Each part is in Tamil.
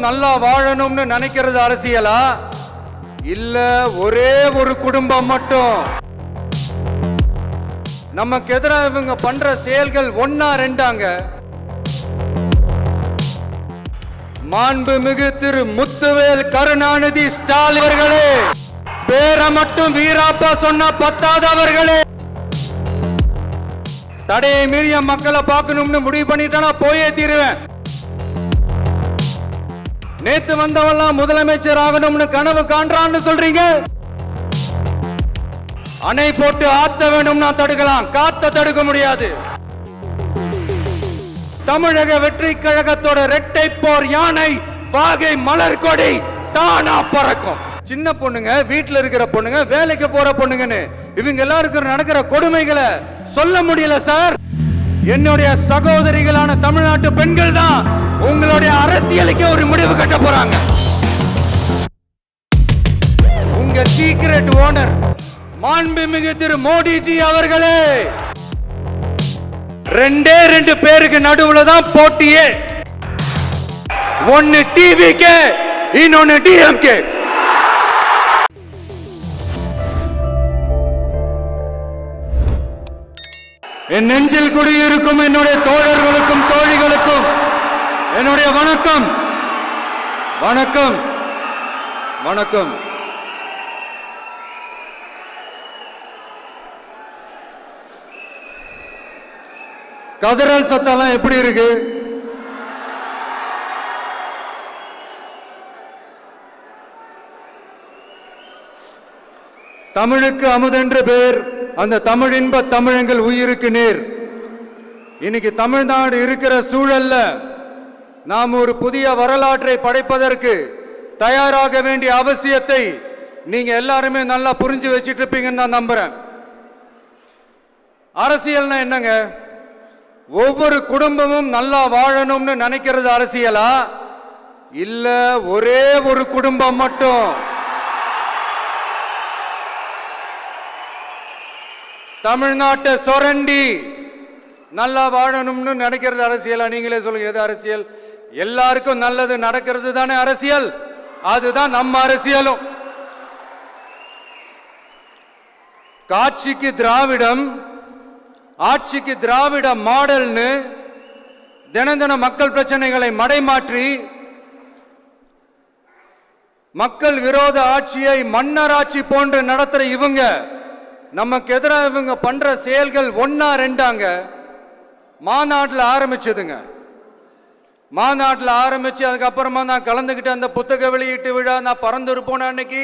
நல்லா வாழணும்னு நினைக்கிறது அரசியலா இல்ல ஒரே ஒரு குடும்பம் மட்டும்? நமக்கு எதிராக இவங்க பண்ற செயல்கள் ஒன்னா ரெண்டாங்க. மாண்புமிகு திரு முத்துவேல் கருணாநிதி ஸ்டாலின் அவர்களே, பேரை மட்டும் வீராப்பா சொன்ன பத்தாதவர்களே, தடையை மீறிய மக்களை பார்க்கணும்னு முடிவு பண்ணிட்டா போயே தீருவேன். நேத்து வந்தவெல்லாம் முதலமைச்சர் ஆகணும்னு கனவு காண்றான்னு சொல்றீங்க. அணை போட்டு ஆத்த வேணும்னா தடுக்கலாம், காத்த தடுக்க முடியாது. தமிழக வெற்றி கழகத்தோட இரட்டை போர் யானை வாகை மலர் கொடி தானா பறக்கும். சின்ன பொண்ணுங்க, வீட்டுல இருக்கிற பொண்ணுங்க, வேலைக்கு போற பொண்ணுங்கன்னு இவங்க எல்லாருக்கும் நடக்கிற கொடுமைகளை சொல்ல முடியல சார். என்னுடைய சகோதரிகளான தமிழ்நாட்டு பெண்கள் தான் உங்களுடைய அரசியலுக்கு ஒரு முடிவு கட்ட போறாங்க. உங்க சீக்ரெட் ஓனர் மாண்புமிகு திரு மோடிஜி அவர்களே, ரெண்டே ரெண்டு பேருக்கு நடுவுல தான் போட்டியே. ஒன்னு டிவிகே, இன்னொன்னு டிஎம்கே. என் நெஞ்சில் குடியிருக்கும் என்னுடைய தோழர்களுக்கும் தோழிகளுக்கும் என்னுடைய வணக்கம், வணக்கம், வணக்கம். கதறல் சத்தம்லாம் எப்படி இருக்கு? தமிழுக்கு அமுதென்று பேர், அந்த தமிழின்ப தமிழங்கள் உயிருக்கு நேர். இன்னைக்கு தமிழ்நாடு இருக்கிற சூழல்ல நாம் ஒரு புதிய வரலாற்றை படைப்பதற்கு தயாராக வேண்டிய அவசியத்தை நீங்க எல்லாருமே நல்லா புரிஞ்சு வச்சிட்டு இருப்பீங்கன்னு நான் நம்புறேன். அரசியல்னா என்னங்க? ஒவ்வொரு குடும்பமும் நல்லா வாழணும்னு நினைக்கிறது அரசியலா இல்ல ஒரே ஒரு குடும்பம் மட்டும்? தமிழ்நாட்டை சுரண்டி நல்லா வாழணும்னு நினைக்கிறது அரசியலா? நீங்களே சொல்லுங்க, எது அரசியல்? எல்லாருக்கும் நல்லது நடக்கிறது தானே அரசியல். அதுதான் நம்ம அரசியலும். காட்சிக்கு திராவிடம், ஆட்சிக்கு திராவிட மாடல்னு தினம் தினம் மக்கள் பிரச்சனைகளை மடைமாற்றி மக்கள் விரோத ஆட்சியை மன்னராட்சி போன்று நடத்துற இவங்க, நமக்கு எதிராக இவங்க பண்ற செயல்கள் ஒன்னா ரெண்டாங்க. மாநாட்டில் ஆரம்பிச்சதுங்க. மாநாட்டில் ஆரம்பிச்சு அதுக்கப்புறமா நான் கலந்துக்கிட்ட அந்த புத்தக வெளியீட்டு விழா, நான் பறந்துருப்போன அன்னைக்கு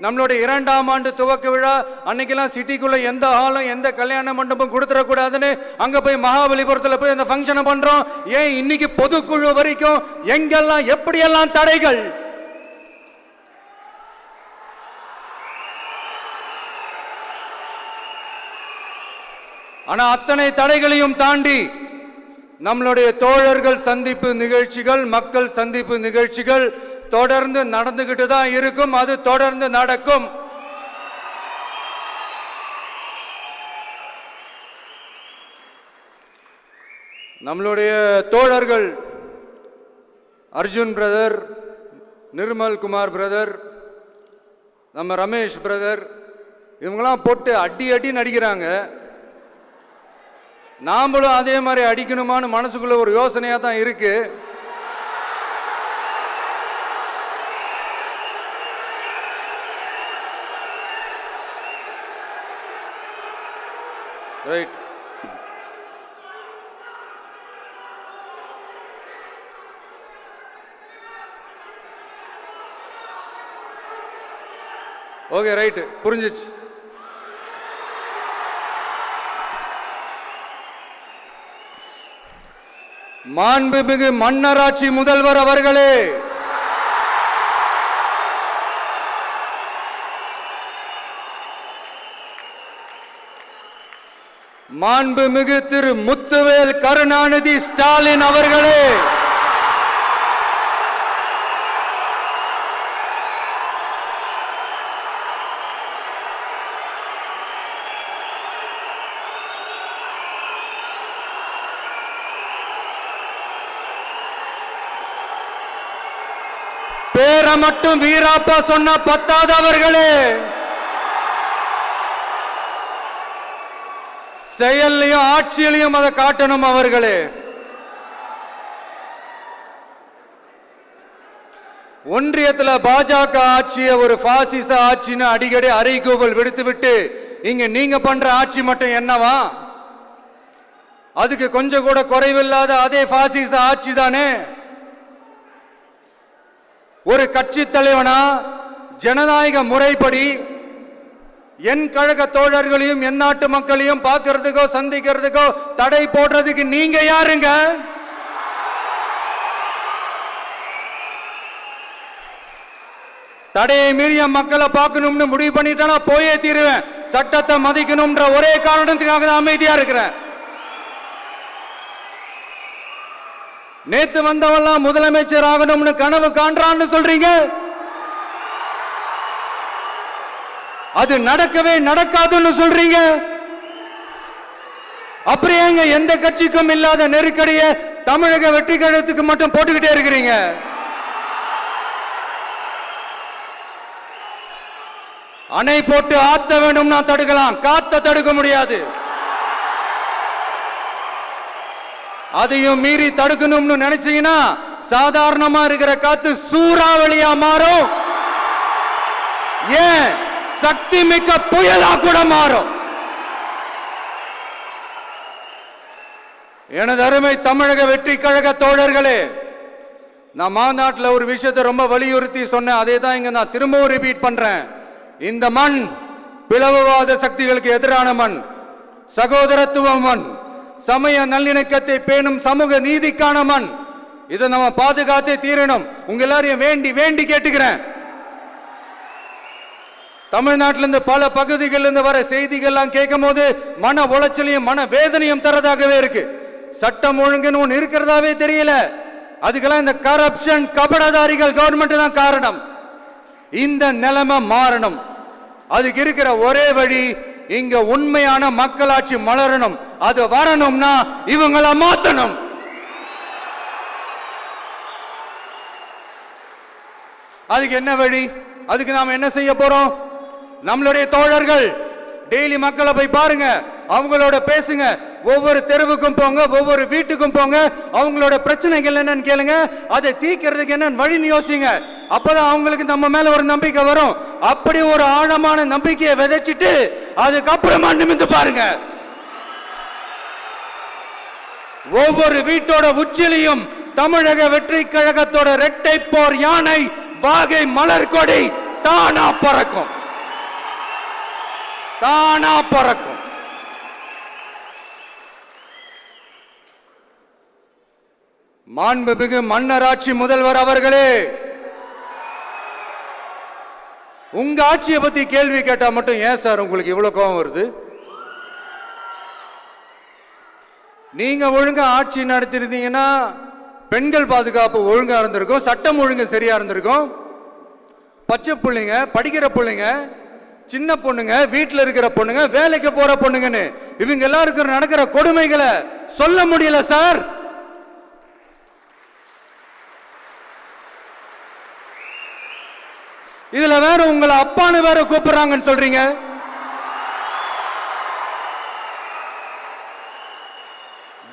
நம்மளுடைய 2ஆம் ஆண்டு துவக்க விழா அன்னைக்கெல்லாம் சிட்டிக்குள்ள எந்த ஹாலும் எந்த கல்யாண மண்டபம் கொடுத்துடக்கூடாதுன்னு அங்க போய் மகாபலிபுரத்தில் போய் அந்த ஃபங்க்ஷனை பண்றோம். ஏன் இன்னைக்கு பொதுக்குழு வரைக்கும் எங்கெல்லாம் எப்படியெல்லாம் தடைகள்? ஆனா அத்தனை தடைகளையும் தாண்டி நம்மளுடைய தோழர்கள் சந்திப்பு நிகழ்ச்சிகள், மக்கள் சந்திப்பு நிகழ்ச்சிகள் தொடர்ந்து நடந்துகிட்டு தான் இருக்கும். அது தொடர்ந்து நடக்கும். நம்மளுடைய தோழர்கள் அர்ஜுன் பிரதர், நிர்மல் குமார் பிரதர், நம்ம ரமேஷ் பிரதர், இவங்கெல்லாம் போட்டு அடி அடி நடிக்கிறாங்க. நாமளும் அதே மாதிரி அடிக்கணுமான்னு மனசுக்குள்ள ஒரு யோசனையா தான் இருக்கு. ரைட். ஓகே, ரைட், புரிஞ்சிச்சு. மாண்புமிகு மன்னராட்சி முதல்வர் அவர்களே, மாண்புமிகு திரு முத்துவேல் கருணாநிதி ஸ்டாலின் அவர்களே, பேரை மட்டும் வீராப்பா சொன்ன பத்தாதவர்களே, செயல்லையும் ஆட்சியிலையும் அதை காட்டணும் அவர்களே. ஒன்றியத்துல பாஜக ஆட்சியை ஒரு பாசிச ஆட்சின்னு அடிக்கடி அறைகூவல் விடுத்துவிட்டு இங்க நீங்க பண்ற ஆட்சி மட்டும் என்னவா? அதுக்கு கொஞ்சம் கூட குறைவில்லாத அதே பாசிச ஆட்சி தானே. ஒரு கட்சி தலைவனா ஜனநாயக முறைப்படி என் கழக தோழர்களையும் என் நாட்டு மக்களையும் பார்க்கறதுக்கோ சந்திக்கிறதுக்கோ தடை போடுறதுக்கு நீங்க யாருங்க? தடையை மீறிய மக்களை பார்க்கணும்னு முடிவு பண்ணிட்டா போயே தீருவேன். சட்டத்தை மதிக்கணும்ன்ற ஒரே காரணத்துக்காக தான் அமைதியா இருக்கிறேன். நேத்து வந்தவெல்லாம் முதலமைச்சர் ஆகணும்னு கனவு காண்றான்னு சொல்றீங்க. அது நடக்கவே நடக்காதுன்னு சொல்றீங்க. அப்புறம் ஏங்க எந்த கட்சிக்கும் இல்லாத நெருக்கடியை தமிழக வெற்றி கழகத்துக்கு மட்டும் போட்டுக்கிட்டே இருக்கிறீங்க? அணை போட்டு ஆத்த வேண்டும்னா தடுக்கலாம், காத்த தடுக்க முடியாது. அதையும் மீறி தடுக்கணும்னு நினைச்சீங்கன்னா சாதாரணமா இருக்கிற காத்து சூறாவளியா மாறும். ஏன் சக்தி மிக்க புயலா கூட மாறும். எனது அருமை தமிழக வெற்றி கழக தோழர்களே, நான் மாநாட்டில் ஒரு விஷயத்தை ரொம்ப வலியுறுத்தி சொன்னேன். அதே தான் இங்க நான் திரும்பவும் ரிப்பீட் பண்றேன். இந்த மண் பிளவுவாத சக்திகளுக்கு எதிரான மண், சகோதரத்துவ மண், சமய நல்லிணக்கத்தை பேணும் சமூக நீதிக்கான மண். இதை நம்ம பாதுகாத்தே தீரணும். உங்க எல்லாரையும் வேண்டி வேண்டி கேட்டுக்கிறேன். தமிழ்நாட்டிலிருந்து பல பகுதிகளிலிருந்து வர செய்திகள்லாம் கேட்கும் போது மன உளைச்சலையும் மன வேதனையும் தரதாகவே இருக்கு. சட்டம் ஒழுங்குன்னு ஒன்று இருக்கிறதாவே தெரியல. அதுக்கெல்லாம் இந்த கரப்ஷன் கபடதாரிகள் கவர்மெண்ட் தான் காரணம். இந்த நிலைமை மாறணும். அதுக்கு இருக்கிற ஒரே வழி, இங்க உண்மையான மக்களாட்சி மலரணும். அது வரணும்னா இவங்களை மாத்தணும். அதுக்கு என்ன வழி? அதுக்கு நாம என்ன செய்ய போறோம்? நம்மளுடைய தோழர்கள் டெய்லி மக்களை போய் பாருங்க, அவங்களோட பேசுங்க, ஒவ்வொரு தெருவுக்கும் போங்க, ஒவ்வொரு வீட்டுக்கும் போங்க, அவங்களோட பிரச்சனைகள் என்னன்னு கேளுங்க, அதை தீர்க்கிறதுக்கு என்ன வழின்னு யோசிங்க. அப்பதான் அவங்களுக்கு நம்ம மேல ஒரு நம்பிக்கை வரும். அப்படி ஒரு ஆழமான நம்பிக்கையை விதைச்சிட்டு அதுக்கப்புறமா நிமிந்து பாருங்க. ஒவ்வொரு வீட்டோட உச்சிலையும் தமிழக வெற்றி கழகத்தோட இரட்டை போர் யானை வாகை மலர் கொடி தானா பறக்கும், தானா பறக்கும். மாண்புமிகு மன்னராட்சி முதல்வர் அவர்களே, உங்க ஆட்சியை பத்தி கேள்வி கேட்டா மட்டும் ஏன் சார் உங்களுக்கு இவ்வளவு கோபம் வருது? நீங்க ஒழுங்கா ஆட்சி நடத்திருந்தீங்கன்னா பெண்கள் பாதுகாப்பு ஒழுங்கா இருந்திருக்கும், சட்டம் ஒழுங்கு சரியா இருந்திருக்கும். பச்சை பிள்ளைங்க, படிக்கிற பிள்ளைங்க, சின்ன பொண்ணுங்க, வீட்டில் இருக்கிற பொண்ணுங்க, வேலைக்கு போற பொண்ணுங்கன்னு இவங்க எல்லாருக்கும் நடக்கிற கொடுமைகளை சொல்ல முடியல சார். இதுல வேற உங்களை அப்பான்னு வேற கூப்பிடுறாங்கன்னு சொல்றீங்க.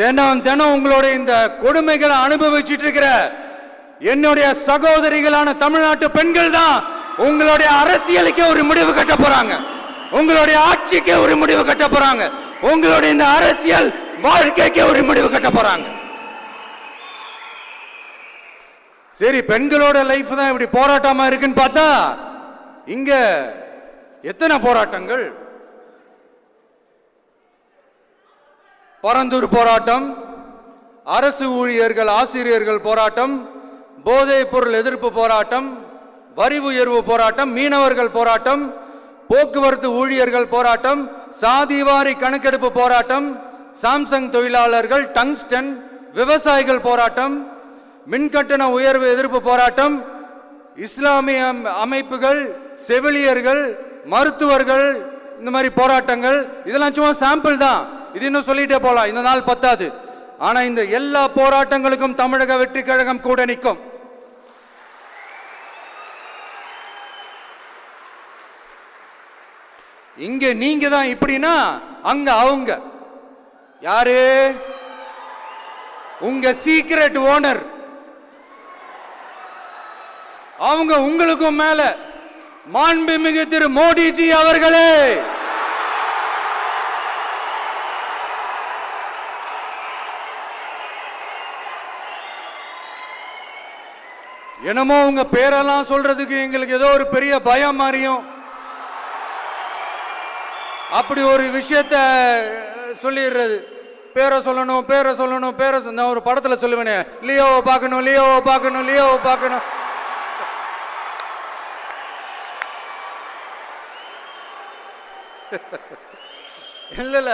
தினம் தினம் உங்களுடைய இந்த கொடுமைகளை அனுபவிச்சுட்டு இருக்கிற என்னுடைய சகோதரிகளான தமிழ்நாட்டு பெண்கள் தான் உங்களுடைய அரசியலுக்கு ஒரு முடிவு கட்ட போறாங்க, உங்களுடைய ஆட்சிக்கு ஒரு முடிவு கட்ட போறாங்க, உங்களுடைய இந்த அரசியல் வாழ்க்கைக்கு ஒரு முடிவு கட்ட போறாங்க. சரி, பெண்களோட லைஃப் தான் இப்படி போராட்டமா இருக்குன்னு பார்த்தா இங்க எத்தனை போராட்டங்கள்? பரந்தூர் போராட்டம், அரசு ஊழியர்கள் ஆசிரியர்கள் போராட்டம், போதைப் பொருள் எதிர்ப்பு போராட்டம், வரி உயர்வு போராட்டம், மீனவர்கள் போராட்டம், போக்குவரத்து ஊழியர்கள் போராட்டம், சாதிவாரி கணக்கெடுப்பு போராட்டம், சாம்சங் தொழிலாளர்கள், டங்ஸ்டன், விவசாயிகள் போராட்டம், மின்கட்டண உயர்வு எதிர்ப்பு போராட்டம், இஸ்லாமிய அமைப்புகள், செவிலியர்கள், மருத்துவர்கள், இந்த மாதிரி போராட்டங்கள். இதெல்லாம் சும்மா சாம்பிள் தான். இது இன்னும் சொல்லிட்டே போலாம், இந்த நாள் பத்தாது. ஆனா இந்த எல்லா போராட்டங்களுக்கும் தமிழக வெற்றி கழகம் கூட நிற்கும். இங்க நீங்க தான் இப்படின்னா அங்க அவங்க யாரு? உங்க சீக்ரெட் ஓனர். அவங்க உங்களுக்கும் மேல மாண்புமிகு திரு மோடிஜி அவர்களே. என்னமோ உங்க பேரெல்லாம் சொல்றதுக்கு எங்களுக்கு ஏதோ ஒரு பெரிய பயம் மாதிரியும் அப்படி ஒரு விஷயத்த சொல்லிடுறது. பேரை சொல்லணும், பேரை சொல்லணும், பேரை நான் ஒரு படத்துல சொல்லுவேனே, லியோவை பார்க்கணும், லியோவை பார்க்கணும், லியோவை பார்க்கணும். இல்ல இல்ல,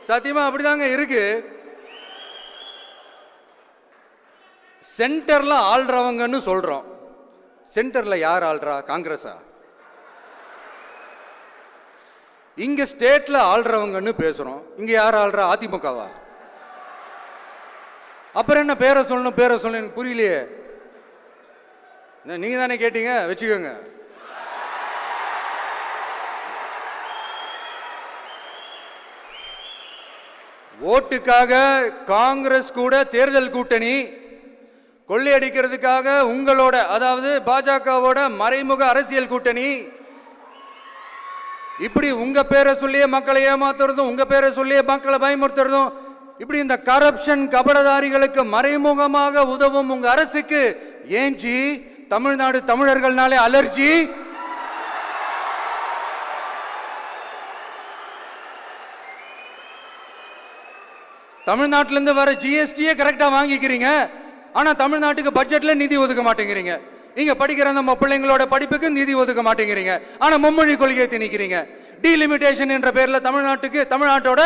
சத்தியமா அப்படிதாங்க இருக்கு. சென்டர்ல ஆள்றவங்கன்னு சொல்றோம். சென்டர்ல யார் ஆள்றா? காங்கிரஸா? இங்க ஸ்டேட்ல ஆள்றவங்கன்னு பேசுறோம். இங்க யார் ஆள்றா? அதிமுகவா? அப்புறம் என்ன பேரை சொல்லணும், பேரை சொல்லணும்? புரியலையே. நீங்க தானே கேட்டீங்க, வச்சுக்கோங்க. ஓட்டுக்காக காங்கிரஸ் கூட தேர்தல் கூட்டணி, கொள்ளையடிக்கிறதுக்காக உங்களோட, அதாவது பாஜகவோட மறைமுக அரசியல் கூட்டணி, இப்படி உங்க பேரை சொல்லியே மக்களை ஏமாத்துறதும், உங்க பேரை சொல்லியே மக்களை பயமுறுத்துறதும், இப்படி இந்த கரப்ஷன் கபடதாரிகளுக்கு மறைமுகமாக உதவும் உங்க அரசுக்கு ஏஞ்சி தமிழ்நாடு தமிழர்கள்னாலே அலர்ஜி. தமிழ்நாட்டிலிருந்து வர ஜிஎஸ்டியே கரெக்டா வாங்கிக்கிறீங்க, ஆனா தமிழ்நாட்டுக்கு பட்ஜெட்ல நிதி ஒதுக்க மாட்டேங்கிறீங்க. இங்க படிக்கிற நம்ம பிள்ளைங்களோட படிப்புக்கு நிதி ஒதுக்க மாட்டேங்கிறீங்க, ஆனா மும்மொழி கொள்கையை திணிக்கிறீங்க. டீலிமிட்டேஷன் என்ற பேர்ல தமிழ்நாட்டோட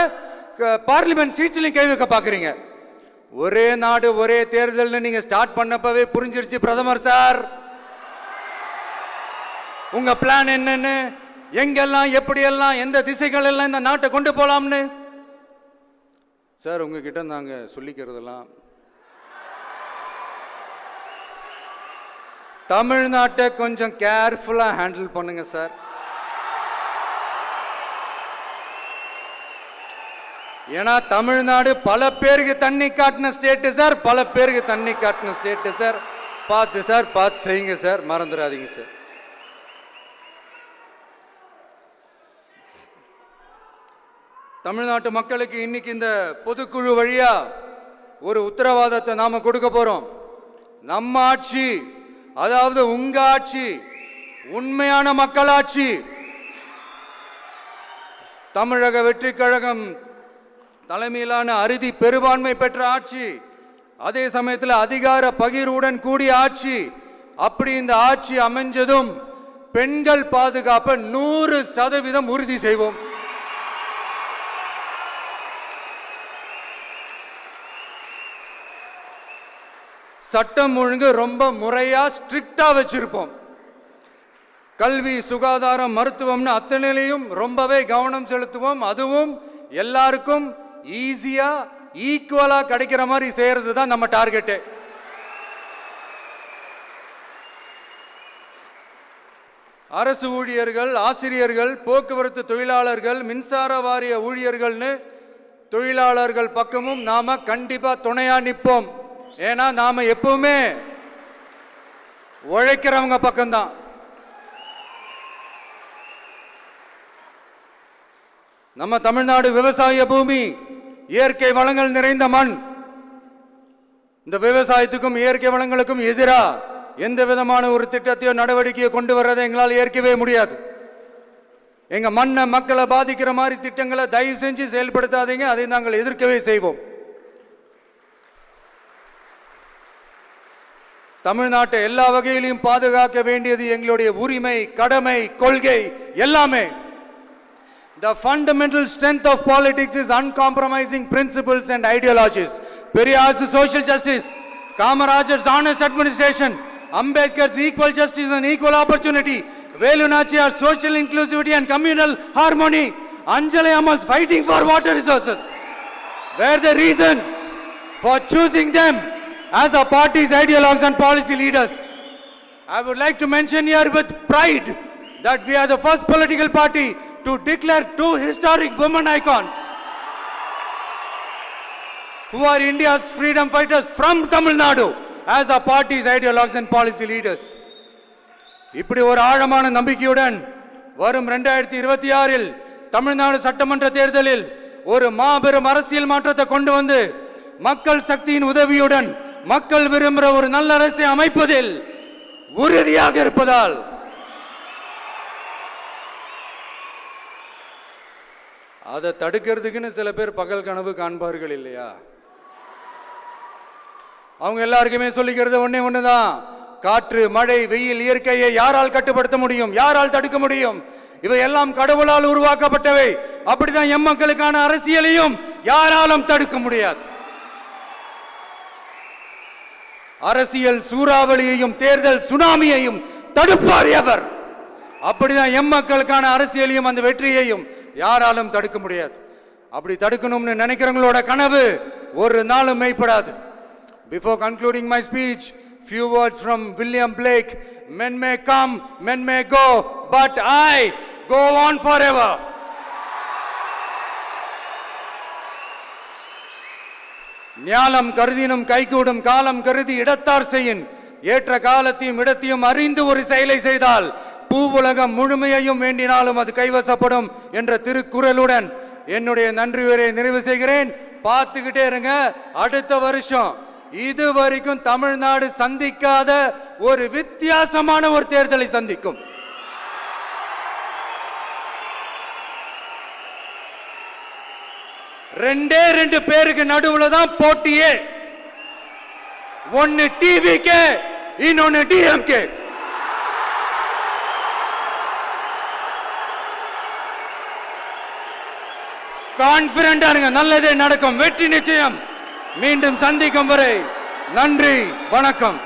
பார்லிமெண்ட் சீட்ஸ்லையும் கை வைக்க பாக்குறீங்க. ஒரே நாடு ஒரே தேர்தல் நீங்க ஸ்டார்ட் பண்ணப்பவே புரிஞ்சிருச்சு பிரதமர் சார் உங்க பிளான் என்னன்னு, எங்கெல்லாம் எப்படியெல்லாம் எந்த திசைகள் எல்லாம் இந்த நாட்டை கொண்டு போலாம்னு. சார் உங்ககிட்ட நாங்க சொல்லிக்கிறதெல்லாம், தமிழ்நாட்டை கொஞ்சம் கேர்ஃபுல்லா ஹேண்டில் பண்ணுங்க சார். ஏன்னா தமிழ்நாடு பல பேருக்கு தண்ணி காட்டின ஸ்டேட் சார், பல பேருக்கு தண்ணி காட்டின ஸ்டேட் சார். பார்த்து சார், பார்த்து செய்யுங்க சார், மறந்துடாதீங்க சார். தமிழ்நாட்டு மக்களுக்கு இன்னைக்கு இந்த பொதுக்குழு வழியா ஒரு உத்தரவாதத்தை நாம கொடுக்க போறோம். நம்ம ஆட்சி, அதாவது உங்க ஆட்சி, உண்மையான மக்களாட்சி. தமிழக வெற்றி கழகம் தலைமையிலான அறுதி பெரும்பான்மை பெற்ற ஆட்சி, அதே சமயத்தில் அதிகார பகிர்வுடன் கூடிய ஆட்சி. அப்படி இந்த ஆட்சி அமைஞ்சதும் பெண்கள் பாதுகாப்பை 100% உறுதி செய்வோம். சட்டம் ஒழுங்கு ரொம்ப முறையா ஸ்ட்ரிக்டா வச்சிருப்போம். கல்வி, சுகாதாரம், மருத்துவம்னு அத்தனையிலையும் ரொம்பவே கவனம் செலுத்துவோம். அதுவும் எல்லாருக்கும் ஈஸியா ஈக்குவலா கிடைக்கிற மாதிரி செய்யறது தான் நம்ம டார்கெட். அரசு ஊழியர்கள், ஆசிரியர்கள், போக்குவரத்து தொழிலாளர்கள், மின்சார வாரிய ஊழியர்கள்னு தொழிலாளர்கள் பக்கமும் நாம கண்டிப்பா துணையா நிற்போம். ஏன்னா நாம எப்பவுமே உழைக்கிறவங்க பக்கம்தான். நம்ம தமிழ்நாடு விவசாய பூமி, இயற்கை வளங்கள் நிறைந்த மண். இந்த விவசாயத்துக்கும் இயற்கை வளங்களுக்கும் எதிரா எந்த விதமான ஒரு திட்டத்தையோ நடவடிக்கையோ கொண்டு வர்றதை எங்களால் ஏற்கவே முடியாது. எங்க மண்ணை, மக்களை பாதிக்கிற மாதிரி திட்டங்களை தயவு செஞ்சு செயல்படுத்தாதீங்க. அதை நாங்கள் எதிர்க்கவே செய்வோம். தமிழ்நாட்டை எல்லா வகையிலும் பாதுகாக்க வேண்டியது எங்களுடைய உரிமை, கடமை, கொள்கை எல்லாமே. The fundamental strength of politics is uncompromising principles and ideologies. Periyar's social justice, Kamaraj's honest administration, Ambedkar's equal justice and equal opportunity, Velu Nachiyar's social inclusivity and communal harmony, Anjali Amal's fighting for water resources were the reasons for choosing them as our party's ideologues and policy leaders. I would like to mention here with pride that we are the first political party to declare two historic women icons who are India's freedom fighters from Tamil Nadu as our party's ideologues and policy leaders. இப்படி ஒரு ஆழமான நம்பிக்கையுடன் வரும் 2026 தமிழ்நாடு சட்டமன்ற தேர்தலில் ஒரு மாபெரும் அரசியல் மாற்றத்தை கொண்டு வந்து மக்கள் சக்தியின் உதவியுடன் மக்கள் விரும்புகிற ஒரு நல்ல அரசை அமைப்பதில் உறுதியாக இருப்பதால் அதை தடுக்கிறதுக்குன்னு சில பேர் பகல் கனவு காண்பார்கள் இல்லையா? அவங்க எல்லாருக்குமே சொல்லிக்கிறது ஒண்ணுதான், காற்று மழை வெயில் இயற்கையை யாரால் கட்டுப்படுத்த முடியும், யாரால் தடுக்க முடியும்? இவை எல்லாம் கடவுளால் உருவாக்கப்பட்டவை. அப்படிதான் எம் மக்களுக்கான அரசியலையும் யாராலும் தடுக்க முடியாது. அரசியல் சூறாவளியையும் தேர்தல் சுனாமியையும் தடுப்பார் எவர். அப்படிதான் எம் மக்களுக்கான அரசியலையும் அந்த வெற்றியையும் யாராலும் தடுக்க முடியாது. அப்படி தடுக்கணும்னு நினைக்கிறவங்களோட கனவு ஒரு நாளும் மெய்ப்படாது. Before concluding my speech, few words from William Blake. Men may come, men may go, but I go on forever. ஞாலம் கருதினும் கைகூடும் காலம் கருதி இடத்தார் செய்யின். ஏற்ற காலத்தையும் இடத்தையும் அறிந்து ஒரு செயலை செய்தால் பூவுலகம் முழுமையையும் வேண்டினாலும் அது கைவசப்படும் என்ற திருக்குறளுடன் என்னுடைய நன்றி உரையை நிறைவு செய்கிறேன். பார்த்துக்கிட்டே இருங்க, அடுத்த வருஷம் இது வரைக்கும் தமிழ்நாடு சந்திக்காத ஒரு வித்தியாசமான ஒரு தேர்தலை சந்திக்கும். ரெண்டு பேருக்கு நடுவுல தான் போட்டியே. ஒன்னு டிவிகே, இன்னொன்னு டிஎம்கே. கான்பிடண்டா இருங்க, நல்லதே நடக்கும், வெற்றி நிச்சயம். மீண்டும் சந்திக்கும் வரை நன்றி, வணக்கம்.